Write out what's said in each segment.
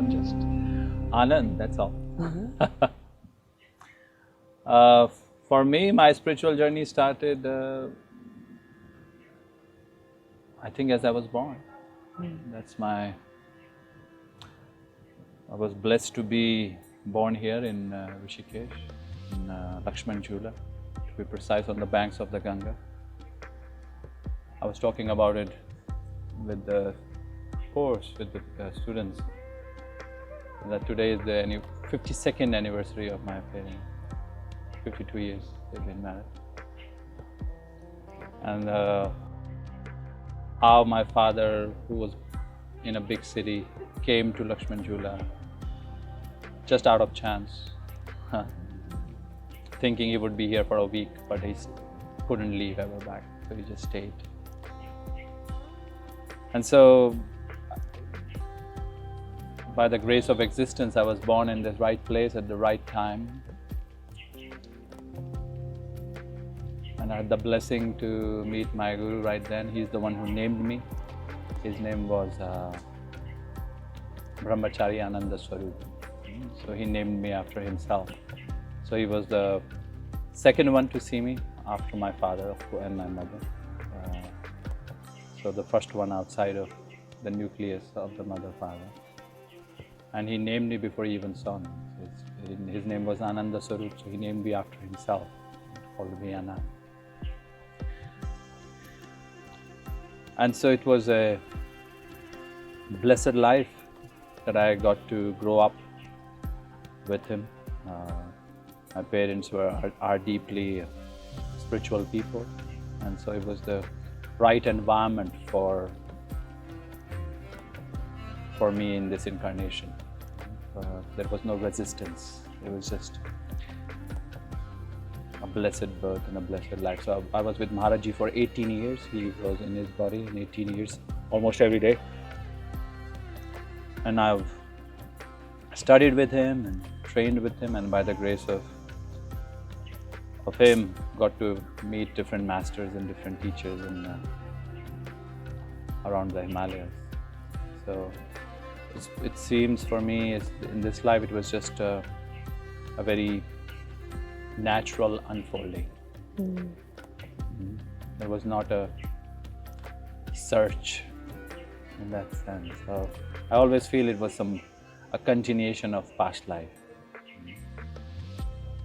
I'm just Anand, that's all. For me, my spiritual journey started, I think, as I was born. I was blessed to be born here in Rishikesh, in Lakshman Jhula, to be precise, on the banks of the Ganga. I was talking about it with the course, with the students, that today is the 52nd anniversary of my parents. 52 years they've been married. And how my father, who was in a big city, came to Lakshman Jhula just out of chance, thinking he would be here for a week, but he couldn't leave ever back, so he just stayed. And so, by the grace of existence, I was born in the right place at the right time. And I had the blessing to meet my Guru right then. He's the one who named me. His name was Maharaji Ananda Swaroop. So he named me after himself. So he was the second one to see me after my father and my mother. So the first one outside of the nucleus of the mother-father. And he named me before he even saw me. His name was Ananda Swaroop, so he named me after himself. He called me Anand. And so it was a blessed life that I got to grow up with him. My parents are deeply spiritual people, and so it was the right environment for me in this incarnation. There was no resistance. It was just a blessed birth and a blessed life. So I was with Maharaji for 18 years. He was in his body in 18 years, almost every day. And I've studied with him and trained with him, and by the grace of him, got to meet different masters and different teachers around the Himalayas. So it seems for me, in this life, it was just a very natural unfolding. There was not a search in that sense. So I always feel it was a continuation of past life.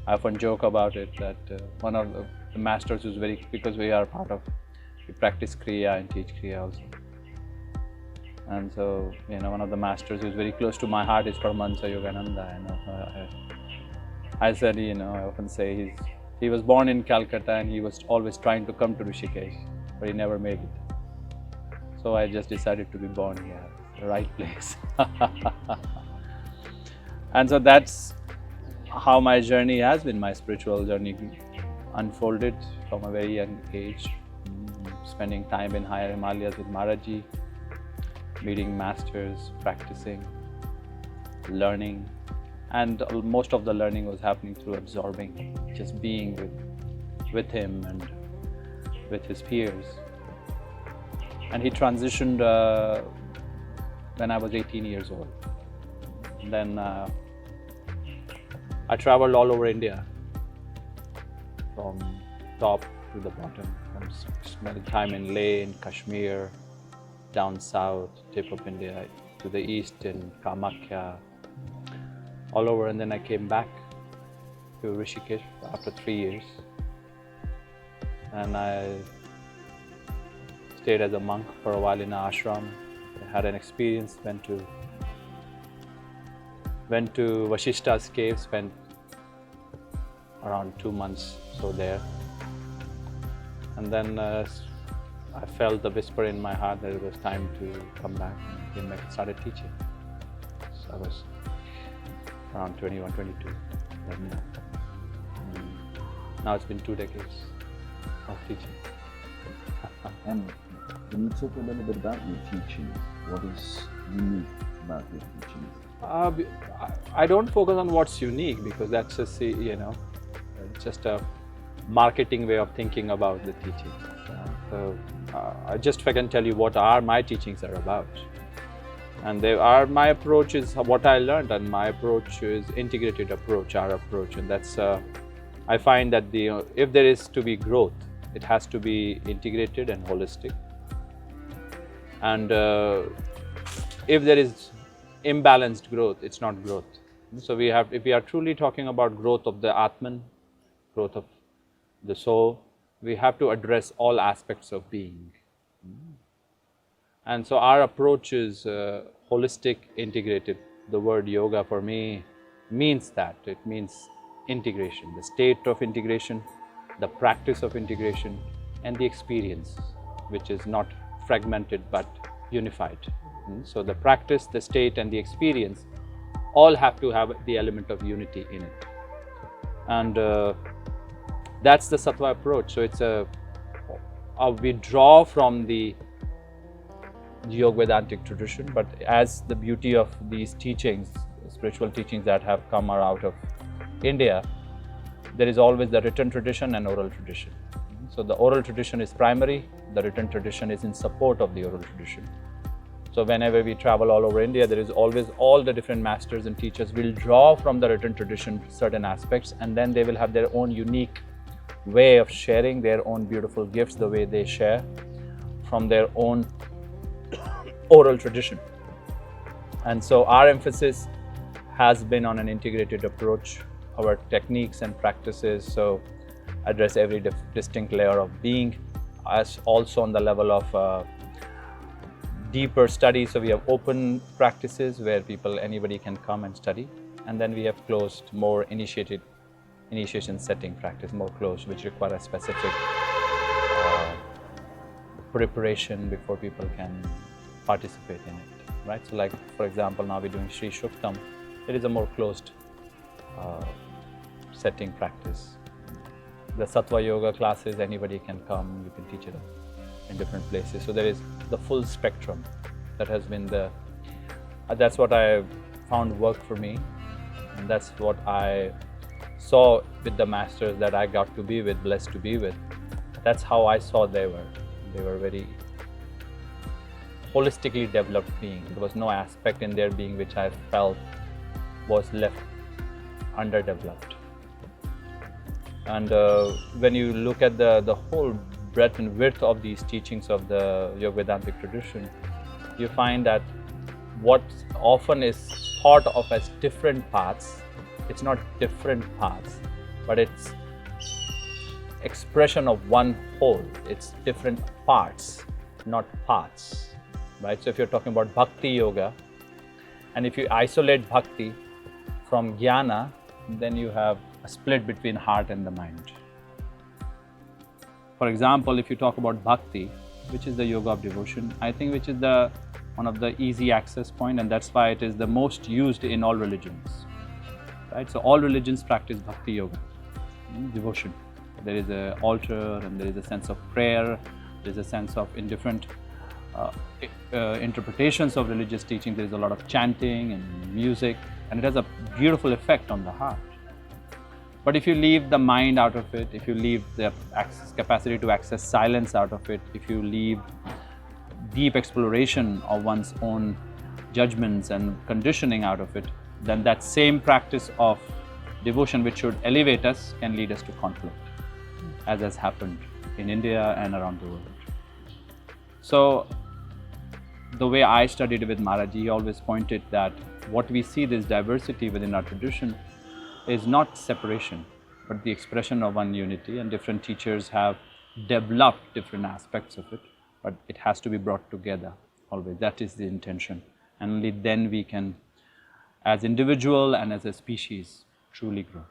I often joke about it that one of the masters who's because we practice Kriya and teach Kriya also. And so, one of the masters who's very close to my heart is Paramahansa Yogananda. I said, I often say he was born in Calcutta and he was always trying to come to Rishikesh, but he never made it. So I just decided to be born here, the right place. And so that's how my journey has been. My spiritual journey unfolded from a very young age, spending time in higher Himalayas with Maharaji, meeting masters, practicing, learning. And most of the learning was happening through absorbing, just being with him and with his peers. And he transitioned when I was 18 years old. And then I traveled all over India, from top to the bottom, from spending time in Leh, in Kashmir, down south, tip of India, to the east in Kamakhya, all over. And then I came back to Rishikesh after 3 years, and I stayed as a monk for a while in an ashram. I had an experience, went to Vashishta's cave, spent around 2 months there. And then I felt the whisper in my heart that it was time to come back. And I started teaching. So I was around 21, 22. And now it's been 2 decades of teaching. And can you talk a little bit about your teaching? What is unique about your teaching? I don't focus on what's unique, because that's just a marketing way of thinking about the teaching. So if I can tell you what my teachings are about. And my approach is what I learned, and my approach is integrated approach, our approach, and that's I find that if there is to be growth, it has to be integrated and holistic. And if there is imbalanced growth, it's not growth. So if we are truly talking about growth of the Atman, growth of the soul, we have to address all aspects of being. And so our approach is holistic, integrated. The word yoga for me means that. It means integration, the state of integration, the practice of integration, and the experience, which is not fragmented but unified. So the practice, the state, and the experience all have to have the element of unity in it. And that's the Sattva approach. So it's we draw from the Yoga Vedantic tradition, but as the beauty of these teachings, spiritual teachings that have come out of India, there is always the written tradition and oral tradition. So the oral tradition is primary, the written tradition is in support of the oral tradition. So whenever we travel all over India, there is always all the different masters and teachers will draw from the written tradition certain aspects, and then they will have their own unique way of sharing their own beautiful gifts, the way they share from their own oral tradition. And so our emphasis has been on an integrated approach. Our techniques and practices so address every distinct layer of being, as also on the level of deeper study. So we have open practices where anybody can come and study, and then we have closed, more initiation setting practice, more closed, which require a specific preparation before people can participate in it, right? So like, for example, now we're doing Sri Shuktam. It is a more closed setting practice. The Sattva Yoga classes, anybody can come, you can teach it in different places. So there is the full spectrum. That has been that's what I found worked for me, and that's what I saw with the masters that I got to be with, blessed to be with. That's how I saw they were. They were very holistically developed being. There was no aspect in their being which I felt was left underdeveloped. And when you look at the whole breadth and width of these teachings of the Yoga Vedantic tradition, you find that what often is thought of as different paths, it's not different paths, but it's expression of one whole. It's different parts, not paths, right? So if you're talking about Bhakti Yoga, and if you isolate Bhakti from Jnana, then you have a split between heart and the mind. For example, if you talk about Bhakti, which is the yoga of devotion, I think which is one of the easy access point, and that's why it is the most used in all religions, right? So all religions practice Bhakti Yoga, devotion. There is an altar, and there is a sense of prayer, there is a sense of, in different interpretations of religious teaching, there is a lot of chanting and music, and it has a beautiful effect on the heart. But if you leave the mind out of it, if you leave the capacity to access silence out of it, if you leave deep exploration of one's own judgments and conditioning out of it, then that same practice of devotion, which should elevate us, can lead us to conflict, as has happened in India and around the world. So the way I studied with Maharaji, he always pointed that what we see, this diversity within our tradition, is not separation, but the expression of one unity, and different teachers have developed different aspects of it, but it has to be brought together always. That is the intention, and only then we can, as individual and as a species, truly grow.